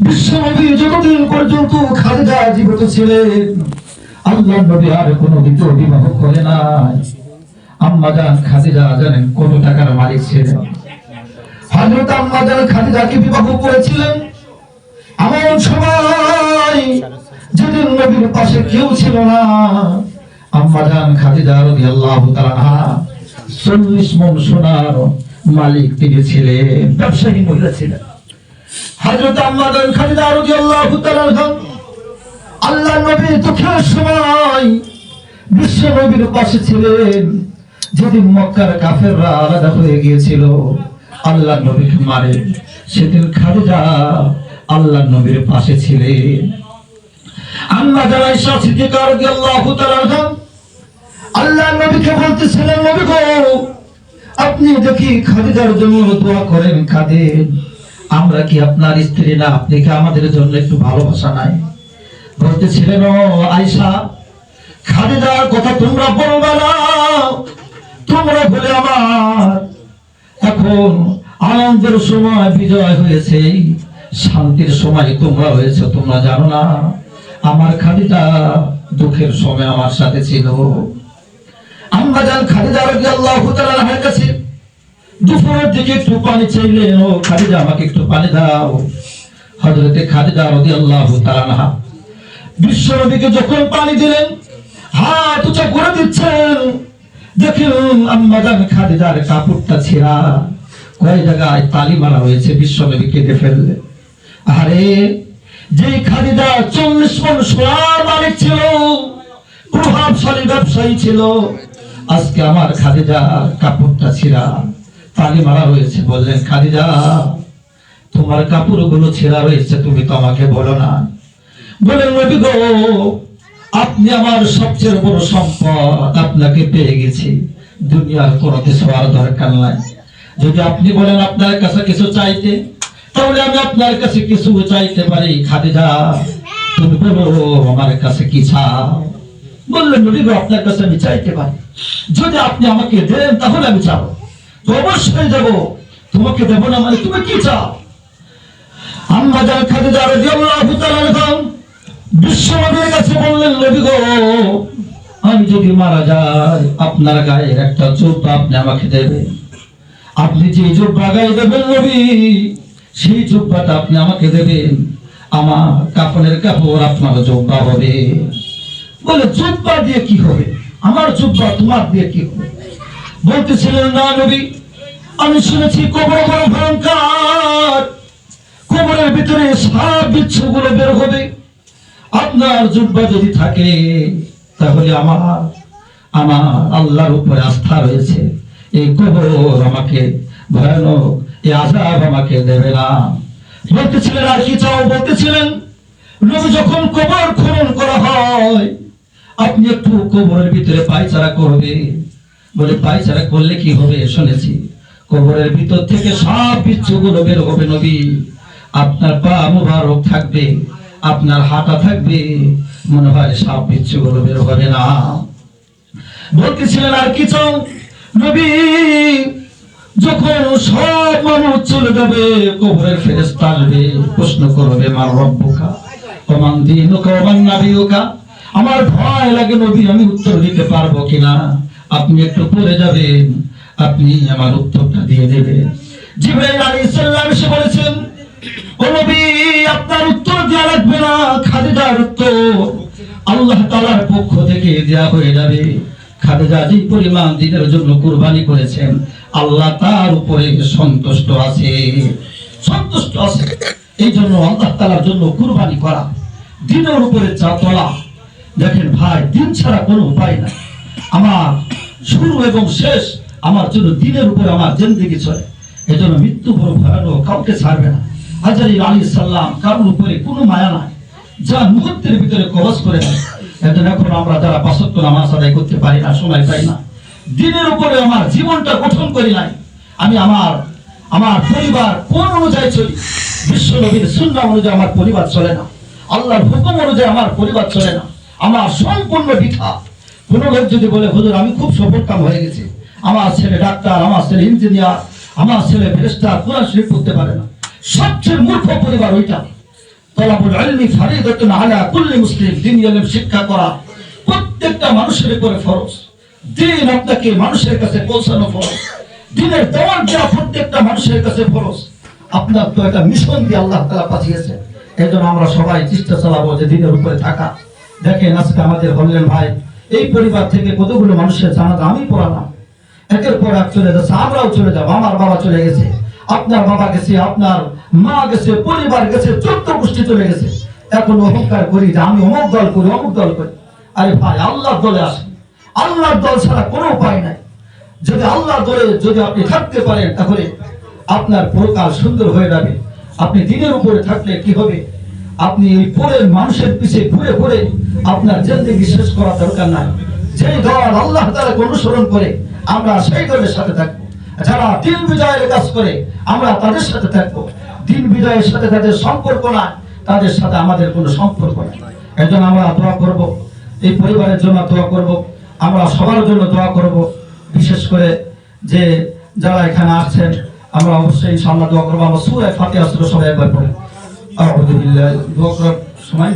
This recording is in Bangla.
বিশ্বনবী যতদিন পর্যন্ত খাদিজা জীবিত ছিলেন আল্লাহর নবী আর কোনো দ্বিতীয় বিবাহ করে নাই। আম্মা জান খাদিজা জানেন কত টাকার মালিক ছিলেন? হযরত আম্মা জান খাদিজাকে বিবাহ করেছিলেন এমন সময় যেদিন নবীর পাশে কেউ ছিল না। আম্মা জান খাদিজা রাদিয়াল্লাহু তাআলা আনহা 40 মণ সোনার মালিক তিনি ছিলেন, ব্যবসায়ী মহিলা ছিলেন। হযরত আম্মা জান খাদিজা রাদিয়াল্লাহু তাআলা আনহা আল্লাহর নবী দুঃখের সময় বিশ্ব নবীর পাশে ছিলেন। যেদিন মক্কার কাফেররা আলাদা হয়ে গিয়েছিল আল্লাহর নবীকে মারে, সেদিন খাদিজা আল্লাহর নবীর পাশে ছিলেন। আম্মা জান আয়েশা সিদ্দিকা রাদিয়াল্লাহু তাআলা আনহা আল্লাহর নবীকে বলতেছিলেন, নবী গো আপনি দেখি খাদিজার জন্য দোয়া করেন, কাঁদেন, আমরা কি আপনার স্ত্রী না? আপনি কি আমাদের জন্য একটু ভালোবাসা নাই? বলতেছিলেন, ও আয়েশা খাদিজার কথা তোমরা বলবে না, তোমরা বলে আমার এখন আনন্দের সময় বিজয় হয়েছে, শান্তির সময় তোমরা হয়েছে, তোমরা জানো না আমার খাদিজা দুঃখের সময় আমার সাথে ছিল। আম্মা জান খাদিজা রাদিয়াল্লাহু তাআলা আনহার কাছে দুপুরের দিকে একটু পানি চাইলেন, ও খাদিজা আমাকে একটু পানি দাও। হযরতে খাদিজা রাদিয়াল্লাহু তাআলা আনহা বিশ্ব নবীকে যখন পানি দিলেন হাত উঁচা করে দিচ্ছেন, দেখুন আম্মা জান খাদিজার কাপড়টা ছেঁড়া, কয় জায়গায় তালি মারা হয়েছে, বিশ্ব নবী কেঁদে ফেললেন। আরে যে খাদিজা 40 মণ সোনার মালিক ছিল, প্রভাবশালী ব্যবসায়ী ছিল, আজকে আমার খাদিজা কাপড়টা ছেঁড়া, তালি মারা হয়েছে। বললেন, খাদিজা তোমার কাপড়গুলো ছেঁড়া রয়েছে, তুমি তো আমাকে বলো না। বলেন, নবী গো আপনি আমার সবচেয়ে বড় সম্পদ, আপনাকে পেয়ে গেছি, দুনিয়ার কোনো কিছু আর দরকার নাই। যদি আপনি বলেন আপনার কাছে কিছু চাইতে, তাহলে আমি আপনার কাছে কিছু চাইতে পারি। খাদিজা তুমি বলো আমার কাছে কি চাও? বললেন, নবী গো আপনার কাছে আমি চাইতে পারি, যদি আপনি আমাকে দেন তাহলে আমি চাবো, তো অবশ্যই দেবো, তোমাকে দেবো না মানে তুমি কি চাও? আম্মা জান খাদিজা রাদিয়াল্লাহু তাআলা আনহা বিশ্ব নবীর কাছে বললেন, নবী গো আমি যদি মারা যাই আপনার গায়ের একটা জুব্বা আপনি আমাকে দেবেন। আপনি যে জুব্বা গায়ে দেবেন নবী, সেই জুব্বাটা আপনি আমাকে দেবেন, আমার কাফনের কাপড় আপনার জুব্বা হবে। বলে, জুব্বা দিয়ে কি হবে? আমার জুব্বা তোমার দিয়ে কি হবে? বলতেছিলেন, না নবী আমি শুনেছি কবর বড় ভয়ঙ্কর, কবরের ভিতরে সাপ বিচ্ছুগুলো বের হবে, আপনার জুব্বা যদি থাকে তাহলে আমার আল্লাহর উপরে আস্থা রয়েছে, এই কবর আমাকে ভয়ানক এই আযাব আমাকে দেবে না। বলতেছিলেন, আর কি চাও? বলতেছিলেন, নবী যখন কবর খনন করা হয় আপনি একটু কবরের ভিতরে পায়চারা করবে। বলে, পায়চারা করলে কি হবে? শুনেছি কবরের ভিতর থেকে সাপ বিচ্ছুগুলো বের হবে নবী, আপনার পা মুবারক থাকবে, আপনার হাঁটা থাকবে, মনে হয় সাপ বিচ্ছুগুলো বের হবে না। বলতেছিলেন, আর কি চাও? নবী যখন সব মানুষ চলে যাবে কবরের ফেরেশতা আসবে, প্রশ্ন করবে, মান রব্বুকা ওয়া মান দীনুকা ওয়া মান নাবিয়ুকা। আমার ভয় লাগে নবী আমি উত্তর দিতে পারবো কিনা, আপনি একটু পড়ে যাবেন, আপনি আমার উত্তরটা দিয়ে দেবেন। জিবরাইল আলাইহিস সালাম এসে বলেছেন, ও নবী আপনার উত্তর দেওয়া লাগবে না, খাদিজার উত্তর আল্লাহ তাআলার পক্ষ থেকে দেয়া হয়ে যাবে। খাদিজা যে পরিমাণ দিনের জন্য কুরবানি করেছেন আল্লাহ তার উপরে সন্তুষ্ট আছে, সন্তুষ্ট আছে। এই জন্য আল্লাহ তাআলার জন্য কুরবানি করা, দিনের উপরে চা তোলা। দেখেন ভাই, দিন ছাড়া কোনো উপায় নাই। আমার শুরু এবং শেষ আমার জন্য দিনের উপরে আমার জিন্দেগি চলে, এজন্য মৃত্যু বড় ভয়ানক, কাউকে ছাড়বে না। আজরাইল আলাইহিস সালাম কারোর উপরে কোনো মায়া নাই, যা মুহূর্তের ভিতরে কবজ করে নেয়। এজন্য এখন আমরা যারা ৫ ওয়াক্ত নামাজ আদায় করতে পারি না, সময় পাই না, দিনের উপরে আমার জীবনটা গঠন করি নাই, আমি আমার পরিবার কোন অনুযায়ী চলি? বিশ্ব নবীর সুন্নাহ অনুযায়ী আমার পরিবার চলে না, আল্লাহর হুকুম অনুযায়ী আমার পরিবার চলে না, আমার সম্পূর্ণ বৃথা। কোন লোক যদি বলে, হুজুর আমি খুব সফলকাম হয়ে গেছি, আমার ছেলে ডাক্তার, আমার ছেলে ইঞ্জিনিয়ার, আমার ছেলে ফেরেশতা, কোরআন শরীফ পড়তে পারে না, সবচেয়ে মূর্খ পরিবার ওইটা। তলাবুল ইলমি ফরিদাতুন আলা কুল্লি মুসলিম, দ্বীনি ইলম শিক্ষা করা প্রত্যেকটা মানুষের উপরে ফরজ। দ্বীন আপনাকে মানুষের কাছে পৌঁছানো ফরজ, দ্বীনের দাওয়াত দেওয়া প্রত্যেকটা মানুষের কাছে ফরজ। আপনার তো একটা মিশন দিয়ে আল্লাহ তাআলা পাঠিয়েছে, এজন্য আমরা সবাই চেষ্টা চালাবো যে দ্বীনের উপরে থাকা। দেখেন আজকে আমাদের বললেন ভাই, এই পরিবার থেকে কতগুলো মানুষের জানাজা আমি পড়ালাম, একের পর এক চলে যাচ্ছে, আমরাও চলে যাবো। আমার বাবা চলে গেছে, আপনার বাবা গেছে, আপনার মা গেছে, পরিবার গেছে, 14 গোষ্ঠী চলে গেছে। এখন অহংকার করি যে আমি অমুক দল করি, অমুক দল করি। আরে ভাই, আল্লাহর দলে আসেন, আল্লাহর দল ছাড়া কোনো উপায় নাই। যদি আল্লাহর দলে যদি আপনি থাকতে পারেন, তাহলে আপনার পরকাল সুন্দর হয়ে যাবে। আপনি দ্বীনের উপরে থাকলে কি হবে, আপনি এই পরের মানুষের পিছে ঘুরে ঘুরে আপনার জিন্দেগি শেষ করা দরকার নাই। যেই দল আল্লাহ তাআলাকে অনুসরণ করে আমরা সেই দলের সাথে থাকবো। যারা দ্বীন বিজয়ের কাজ করে আমরা তাদের সাথে থাকবো। দ্বীন বিজয়ের সাথে তাদের সম্পর্ক না, তাদের সাথে আমাদের কোনো সম্পর্ক নেই। এজন্য আমরা দোয়া করব, এই পরিবারের জন্য দোয়া করব, আমরা সবার জন্য দোয়া করব। বিশেষ করে যে যারা এখানে আসছেন, আমরা অবশ্যই ইনশাআল্লাহ দোয়া করব। আমরা সূরা ফাতিহা সবাই একবার পড়ি। আউযু বিল্লাহি, দোয়া করার সময়